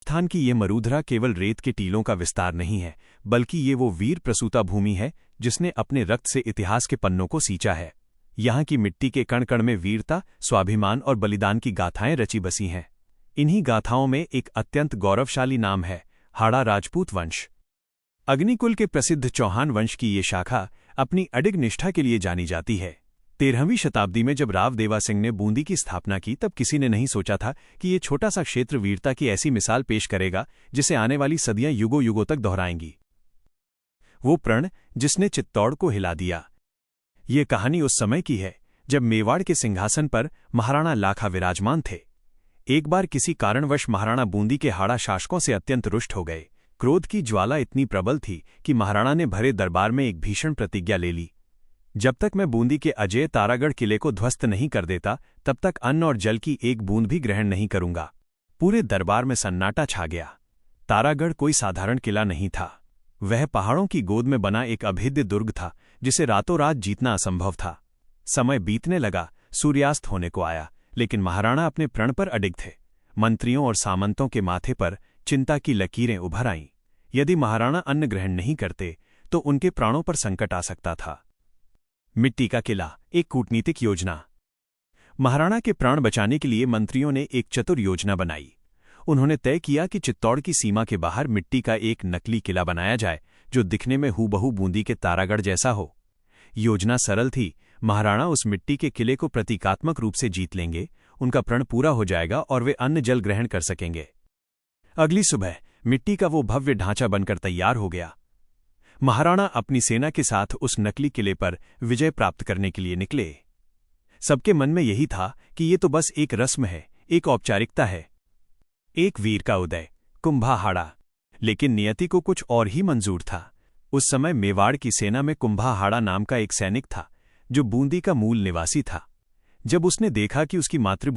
राजस्थान की ये मरूधरा केवल रेत के टीलों का विस्तार नहीं है, बल्कि ये वो वीर प्रसूता भूमि है जिसने अपने रक्त से इतिहास के पन्नों को सींचा है। यहाँ की मिट्टी के कण कण में वीरता, स्वाभिमान और बलिदान की गाथाएं रची बसी हैं। इन्हीं गाथाओं में एक अत्यंत गौरवशाली नाम है हाड़ा राजपूत वंश। अग्निकुल के प्रसिद्ध चौहान वंश की ये शाखा अपनी अडिग निष्ठा के लिए जानी जाती है। 13वीं शताब्दी में जब राव देवा सिंह ने बूंदी की स्थापना की, तब किसी ने नहीं सोचा था कि ये छोटा सा क्षेत्र वीरता की ऐसी मिसाल पेश करेगा जिसे आने वाली सदियां युगों युगों तक दोहराएंगी। वो प्रण जिसने चित्तौड़ को हिला दिया। ये कहानी उस समय की है जब मेवाड़ के सिंहासन पर महाराणा लाखा विराजमान थे। एक बार किसी कारणवश महाराणा बूंदी के हाड़ा शासकों से अत्यंत रुष्ट हो गए। क्रोध की ज्वाला इतनी प्रबल थी कि महाराणा ने भरे दरबार में एक भीषण प्रतिज्ञा ले ली, जब तक मैं बूंदी के अजेय तारागढ़ किले को ध्वस्त नहीं कर देता, तब तक अन्न और जल की एक बूंद भी ग्रहण नहीं करूंगा। पूरे दरबार में सन्नाटा छा गया। तारागढ़ कोई साधारण किला नहीं था। वह पहाड़ों की गोद में बना एक अभेद्य दुर्ग था जिसे रातों रात जीतना असंभव था। समय बीतने लगा, सूर्यास्त होने को आया, लेकिन महाराणा अपने प्रण पर अडिग थे। मंत्रियों और सामंतों के माथे पर चिंता की लकीरें उभर आईं। यदि महाराणा अन्न ग्रहण नहीं करते तो उनके प्राणों पर संकट आ सकता था। मिट्टी का किला, एक कूटनीतिक योजना। महाराणा के प्राण बचाने के लिए मंत्रियों ने एक चतुर योजना बनाई। उन्होंने तय किया कि चित्तौड़ की सीमा के बाहर मिट्टी का एक नकली किला बनाया जाए जो दिखने में हूबहू बूंदी के तारागढ़ जैसा हो। योजना सरल थी। महाराणा उस मिट्टी के किले को प्रतीकात्मक रूप से जीत लेंगे, उनका प्रण पूरा हो जाएगा और वे अन्न जल ग्रहण कर सकेंगे। अगली सुबह मिट्टी का वो भव्य ढांचा बनकर तैयार हो गया। महाराणा अपनी सेना के साथ उस नकली किले पर विजय प्राप्त करने के लिए निकले। सबके मन में यही था कि ये तो बस एक रस्म है, एक औपचारिकता है, एक वीर का उदय, कुंभा हाड़ा। लेकिन नियति को कुछ और ही मंजूर था। उस समय मेवाड़ की सेना में कुंभा हाड़ा नाम का एक सैनिक था जो बूंदी का मूल निवासी था। जब उसने देखा कि उसकी मातृभूमि